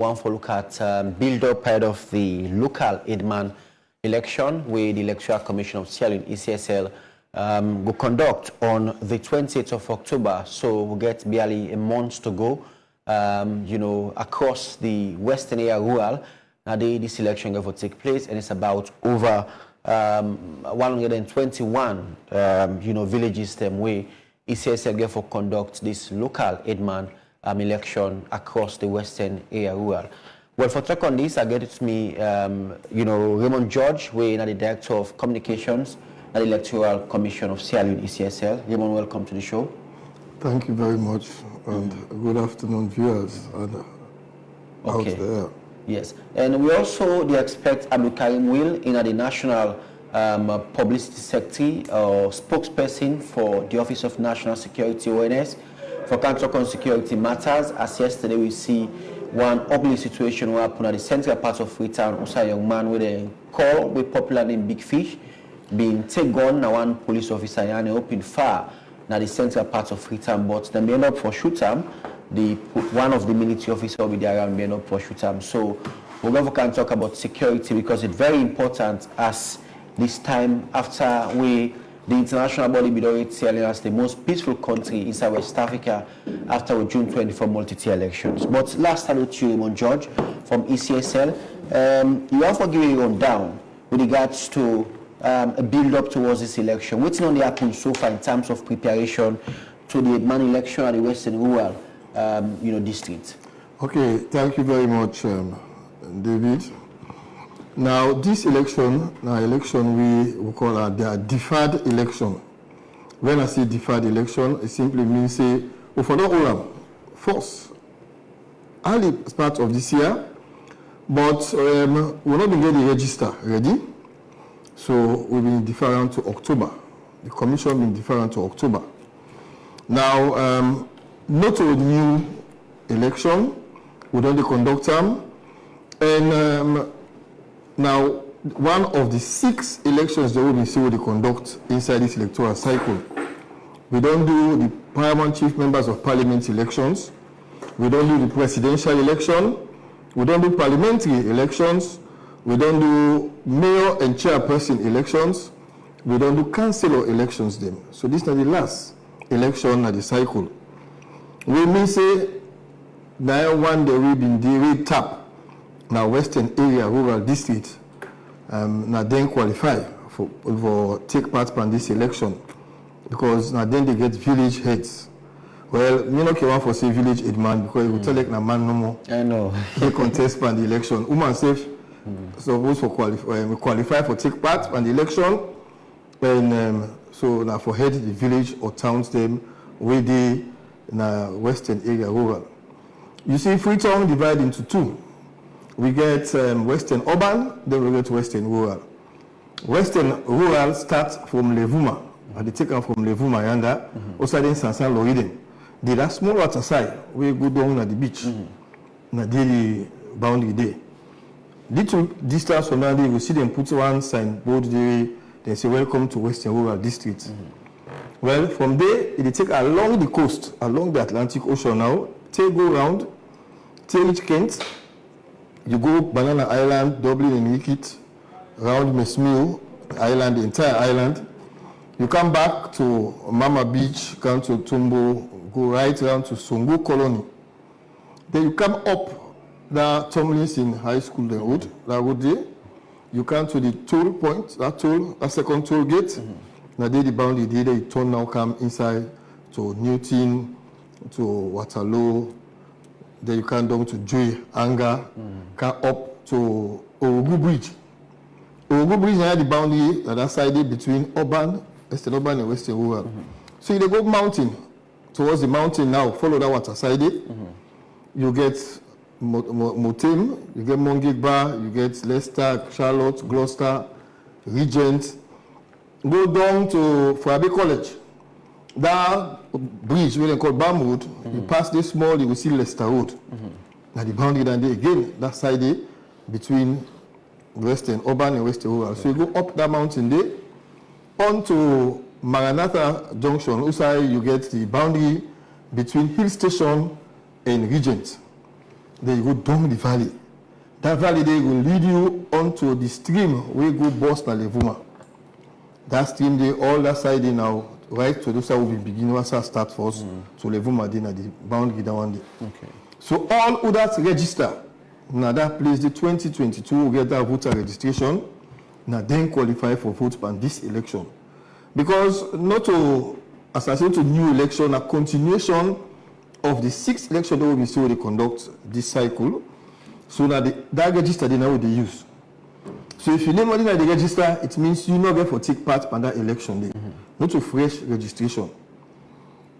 One for look at build-up ahead of the local Edman election, where the Electoral Commission of Sierra Leone (ECSL) will conduct on the 28th of October. So we'll get barely a month to go. Across the western area rural, now this election will take place, and it's about over 121 villages where ECSL get for conduct this local Edman election across the western area rural. Well, for talk on this, I get it to me, Raymond George, where the Director of Communications at the Electoral Commission of Sierra Leone (ECSL). Raymond, welcome to the show. Thank you very much, and good afternoon, viewers. And out there. Yes, and we also expect Abdul Karim Will in the National Publicity Secretary or spokesperson for the Office of National Security (ONS) for Council on Security Matters. As yesterday we see one ugly situation where happened at the central part of Freetown. Also a young man with a call with popular name Big Fish being taken now one police officer and open fire now the central part of Freetown, but then they end up for shoot him. One of the military officers will be there around end up for shoot him. So we can talk about security because it's very important as this time after the international body bid Sierra Leone as the most peaceful country inside West Africa after the June 24 multi-tier elections. But last time with you, Raymond George from ECSL, you have to give a rundown with regards to a build-up towards this election. What's only happened so far in terms of preparation to the Edman election at the Western Rural district? Okay, thank you very much, David. Now, this election, we call a deferred election. When I say deferred election, it simply means for the Oram, first, early part of this year, but we're not going to get the register ready. So we've been deferred to October. The commission been deferred to October. Now, not a new election, we don't conduct them, and now, one of the 6 elections that we see will conduct inside this electoral cycle. We don't do the paramount chief members of parliament elections. We don't do the presidential election. We don't do parliamentary elections. We don't do mayor and chairperson elections. We don't do councillor elections then. So this is not the last election of the cycle. We may say, now one day we've been tap. Now Western area rural district now then qualify for take part in this election because now then they get village heads. Well, me not care for say village head man because it will tell like na man no more. I know. They contest in the election. Woman safe supposed for qualify for take part in the election, and so now for head the village or towns them where they na Western area rural. You see, Freetown divided into 2. We get Western urban, then we get Western rural. Western rural starts from Levuma, and they take out from Levuma yanda, also then Sansan Loriden. They that small water side, we go down at the beach, na daily boundary day. Little distance from that, we see them put one signboard there, they say welcome to Western rural district. Well, from there, they take along the coast, along the Atlantic Ocean now, take go round, take reach Kent. You go Banana Island, Dublin and Wickett, round Mesmil Island, the entire island. You come back to Mama Beach, come to Tumbo, go right around to Songo Colony. Then you come up the Tomlinson High School, the road, that road there. You come to the toll point, that second toll gate. Now there the boundary there, you turn now come inside to Newton, to Waterloo. Then you come down to Joy, Anga, come up to Orugu Bridge. Orugu Bridge is the boundary on that side between urban, Western urban and Western rural. So you go mountain, towards the mountain now, follow that water side. You get Motem, you get Mongigba, you get Leicester, Charlotte, Gloucester, Regent. Go down to Fabe College. That bridge, when they call Bam Road, you pass this small, you will see Leicester Road. Now the boundary down there again, that side there, between Western urban and Western rural. So you go up that mountain there, onto Maranatha Junction, also you get the boundary between Hill Station and Regent. then you go down the valley. That valley there will lead you onto the stream where you go Boss na Levuma. That stream there, all that side there now, right to those side will be beginning once I start first to Levuma there na the boundary that one day. Okay. So all who that register, now that place the 2022 will get that voter registration, now then qualify for vote on this election. Because not to associate to new election, a continuation of the 6th election that will be still they conduct this cycle. So now that register they now they use. So if you name money in the register, it means you not get for take part in that election day. Not a fresh registration.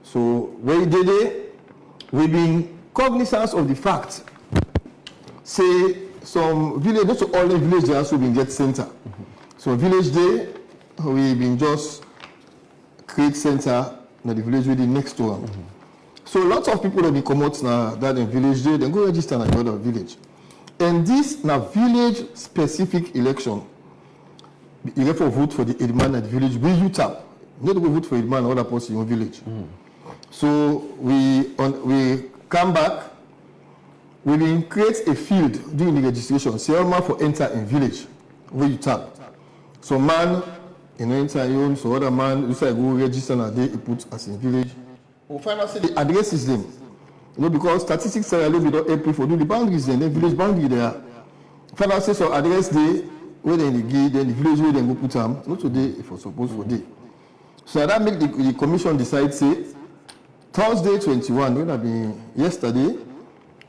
So where they did, we've been cognizant of the fact. Say some village, not all the village they also been get center. So village day, we've been just create center in the village with the next to them. So lots of people that be come out now that in village day, then go register in the other village. And this na village specific election. You have to vote for the Edman at the village where you tap. Not to vote for Edman or other person in your village. So we come back. We will create a field during the registration. Say man for enter in village where you tap. So man in enter your so other man you say go register and they put as in village. We find out say the address is them. You know, because statistics are a little bit helpful for do the boundaries then, the village boundary there. Find out say so address day where they give, then the village where they go put them, not today if we're supposed for day. So that make the commission decide say Thursday 21, when have been yesterday,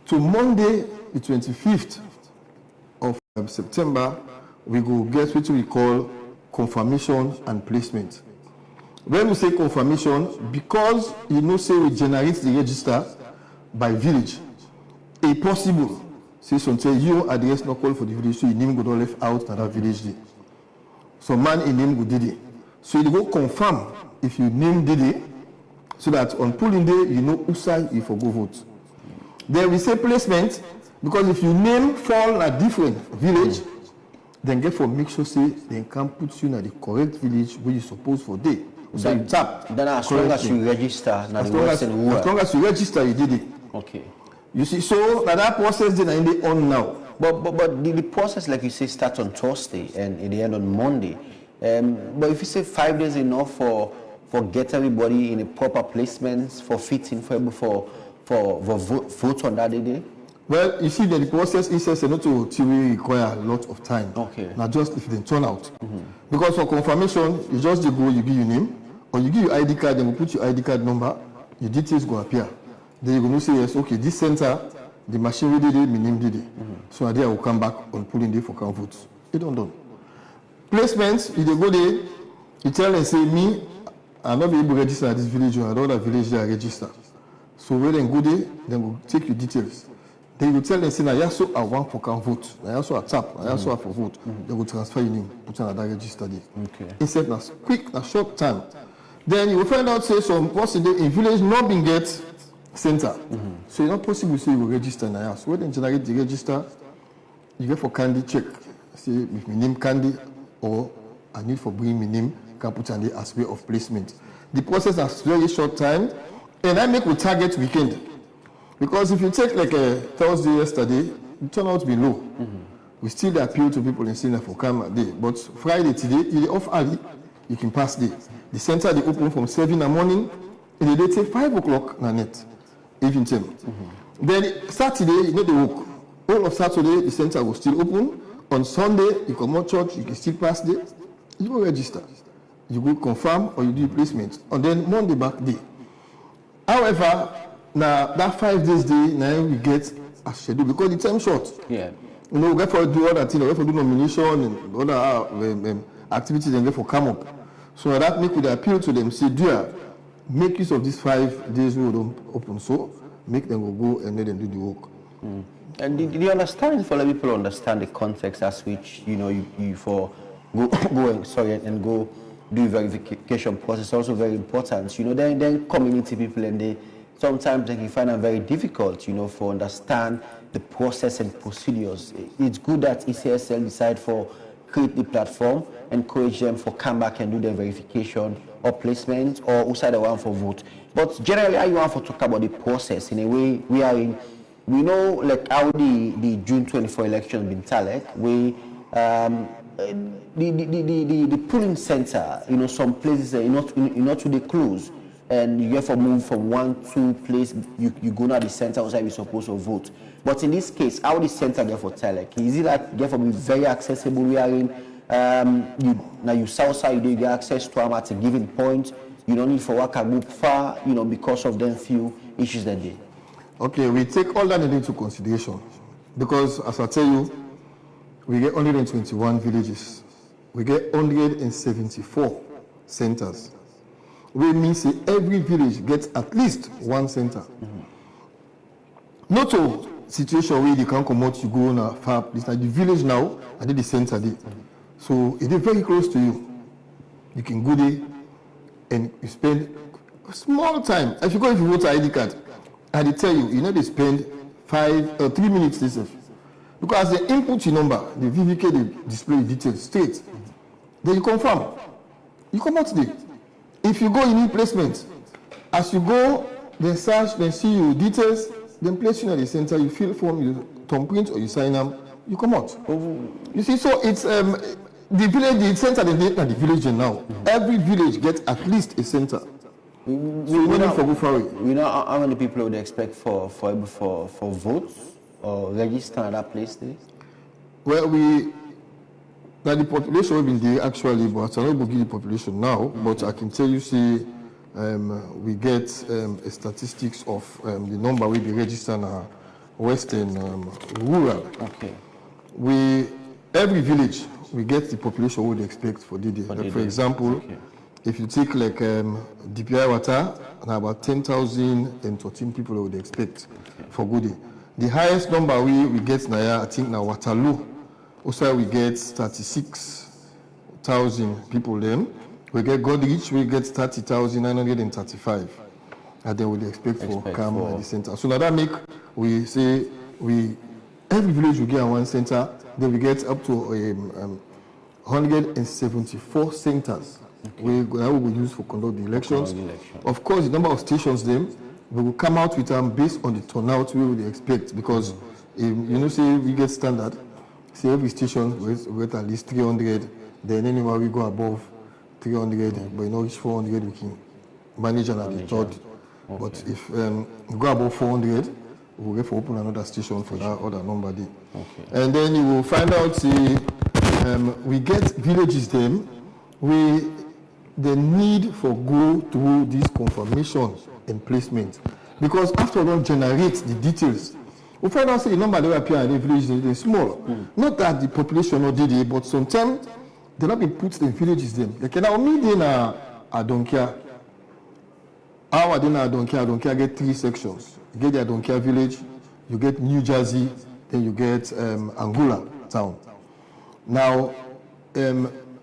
to Monday the 25th of September, we go get what we call confirmation and placement. When we say confirmation, because you know say we generate the register by village, a possible say something your address not call for the village, so your name go not left out in that village day. So man in name go did it. So you go confirm if you name did it, so that on polling day you know who side you for go vote. Then we say placement, because if you name fall a different village, then get for make sure say they can put you in the correct village where you supposed for day. So you tap. Then as long as you register, as long as you register, you did it. Okay. You see, so that process then in the on now. But the process, like you say, starts on Thursday and in the end on Monday. But if you say 5 days enough for get everybody in a proper placements for fitting for vote on that day. Well, you see that the process is not to require a lot of time. Okay. Not just if they turn out. Because for confirmation, you just go, you give your name, or you give your ID card, then we put your ID card number, your details go appear. Then you're going to say, yes, okay, this center, the machine did it, my name did it. So there I will come back on polling day for count votes. It don't done. Placements, if they go there, you tell them, say, me, I'm not able to register at this village or another village there I register. So when they go there, then we'll take your details. Then you tell them, say, I also I want for count vote. I also a tap. I also for vote. They will transfer your name, put another register there. Okay. Instead, na quick, na short time. Then you will find out, say, some person in village not being get center. So it's not possible, say, you will register in the house. When they generate the register, you get for candy check. Say, if my name candy, or I need for bringing my name, can put on the as way of placement. The process has very short time, and I make we target weekend. Because if you take like a Thursday yesterday, it turned out to be low. We still appeal to people in Sina for camera day. But Friday today, you off early, you can pass day. The center they open from 7 in the morning, and they take 5 o'clock na net, evening time. Then Saturday, you know the work. All of Saturday, the center will still open. On Sunday, you come out church, you can still pass day. You go register. You go confirm or you do placement. And then Monday back day. However, now that 5 days day, now we get a schedule because the time short. Yeah. You know, we get for do other things, we get for do nomination and other activities and get for come up. So that make we appeal to them, say, dear, make use of these 5 days we don't open, so make them go and let them do the work. And the understanding for let people understand the context as which you for go and go do verification process also very important. Then community people and they sometimes they can find it very difficult, for understand the process and procedures. It's good that ECSL decide for create the platform, encourage them for come back and do their verification or placement or outside the one for vote. But generally, I want to talk about the process in a way we are in we know like how the June 24 election been tallied. The polling center, some places are not really close, and you have to move from 1-2 place. You go now the center outside you're supposed to vote. But in this case, how the center therefore tallied? Is it like therefore be very accessible? We are in you south side you get access to them at a given point. You don't need for work a group far, because of them few issues that day. Okay, we take all that into consideration because, as I tell you, we get 121 villages. We get 174 centers. We mean say every village gets at least one center. Not a situation where you can come out, you go on a far place. Like the village now, I did the center there. So it is very close to you. You can go there and you spend a small time. If you go if you vote ID card, I did tell you, they spend 3 minutes this. Because the input your number, the VVK, they display the details straight. Then you confirm. You come out today. If you go in placement, as you go, they search, they see your details, then place you at the center, you fill form, you thumbprint or you sign them, you come out. You see, so it's the village, the center, the village now. Every village gets at least a center. We know how many people would expect for votes or register at that place today? Well, the population will be there actually, but I don't give the population now, but I can tell you, see, we get statistics of the number we be registered in Western rural. Okay. Every village, we get the population we would expect for the day. For example, if you take like DPI Water, about 10,013 people we would expect for good day. The highest number we get now, I think now Waterloo. Also we get 36,000 people then. We get Godrich, we get 30,935. And then we expect for Cam at the center. So now that make we say every village we get one center, then we get up to 174 centers. We will use for conduct the elections. Of course, the number of stations then we will come out with them based on the turnout we would expect because say we get standard. Say every station we get at least 300. Then anywhere we go above 300, but each 400 we can manage and at the third. Okay. But if we go above 400, we'll get to open another station for that other number there. Okay. And then you will find out we get villages then the need for go through this confirmation and placement. Because after all generate the details. We find out the number that appear in the village is small. Not that the population not did it, but sometimes they not be put in villages them. Like now me I don't care. How I don't care get 3 sections. You get the I don't care village, you get New Jersey, then you get Angola town. Now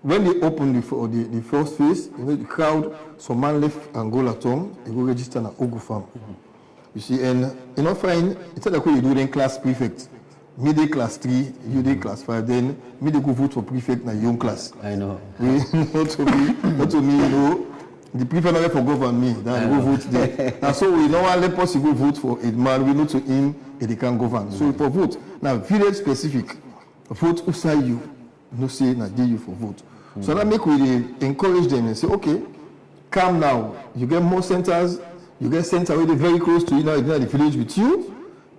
when they open the first phase, the crowd, some man left Angola town, they go register in Ogu farm. You see, and find it's like what you do then class prefect. Me dey class 3, you dey class 5, then me dey go vote for prefect in a young class. I know. Not to me, the prefect not for govern me, then go vote there. And so we know let us go vote for a man, we know to him, they can govern. So for vote, now village specific, vote outside you, no say na dey you for vote. So that make we encourage them and say, okay, come now, you get more centers, you get center where they're very close to you now, the village with you,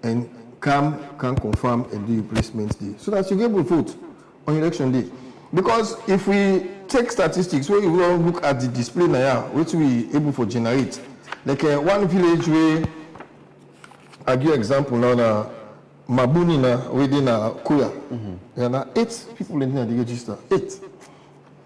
and can confirm and do your placement day. So that you get able to vote on election day. Because if we take statistics, where you will look at the display now, which we able to generate, like one village where I give example now, Mabuni na within Kuya, there are 8 people in the register, 8.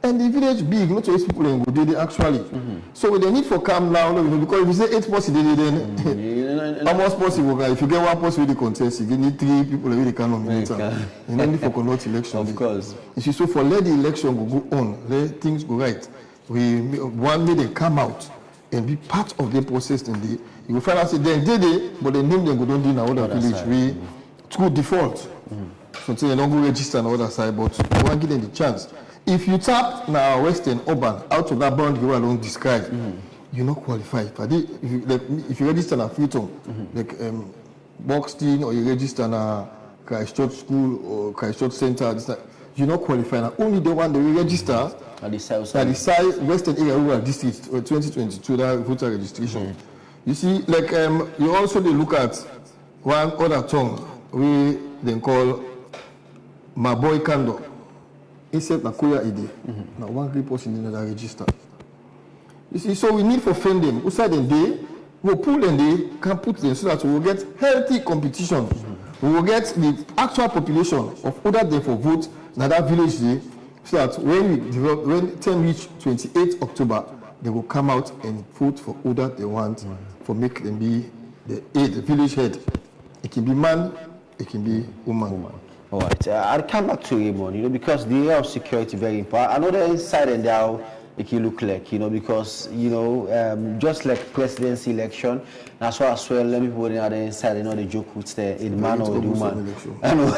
And the village big, not 8 people in Godede actually. So they need for come now, because if you say 8 possible, then almost possible. If you get 1 person with the contest, you need 3 people with the can nominate. You don't need for conduct election. Of course. You see, so for let the election go on, let things go right. We one day they come out and be part of the process, and you will find out then they, but the name they go don't do in another village. We through default. So they don't go register on the other side, but we want to give them the chance. If you tap now Western Urban out of that boundary I don't describe, you're not qualified. If you register a Freetown, like Buxton or you register na Christchurch School or Christchurch Center, you not qualify. Now only the one that we register At the south that side. the side Western Area Rural District 2022 that voter registration. You see, like you also they look at one other tongue we then call my boy Kando. Instead Nakoya Ide. Now one great person in that register. You see, so we need for friend them. Outside the day, we'll pull them they can put them so that we will get healthy competition. We will get the actual population of other day for vote in that village day, so that when 10 reach 28 October, they will come out and vote for other they want for make them be the village head. It can be man, it can be woman. All right, I'll come back to Leone, because the area of security is very important. I know the inside and out it can look like, because, just like presidency election, that's why as well, let me put it on the inside, they joke with the man or the woman. I know.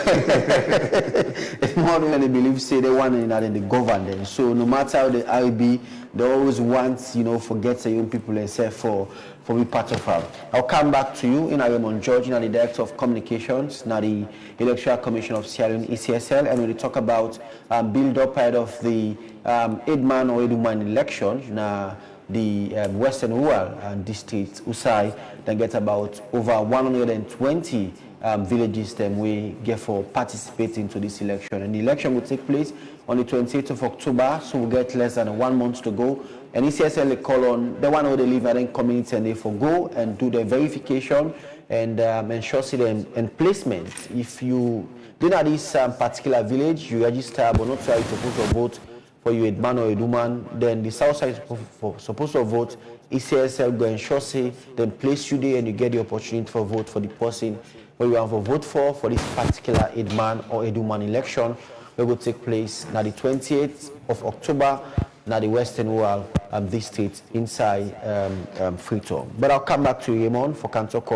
It's more than they believe, say they want in the government. So no matter how the IB, they always want, forget the young people and say for be part of her. I'll come back to you in Raymond George, the Director of Communications, now the Electoral Commission of Sierra Leone, ECSL, and we'll talk about build up ahead of the 8-man or 8-woman election, now the Western Rural District, Usai, then get about over 120 villages them we get for participating to this election. And the election will take place on the 28th of October, so we'll get less than 1 month to go. And ECSL they call on the one who they live in community and they go and do the verification and ensure them and placement. If you did at this particular village, you register but not sure you're supposed to vote for you a man or a woman, then the south side is supposed to vote. ECSL go ensure then place you there and you get the opportunity for vote for the person where you have to vote for this particular 8-man or 8-woman election, which will take place now the 28th of October, now the Western Rural District inside Freetown. But I'll come back to Raymond for Cantor Call.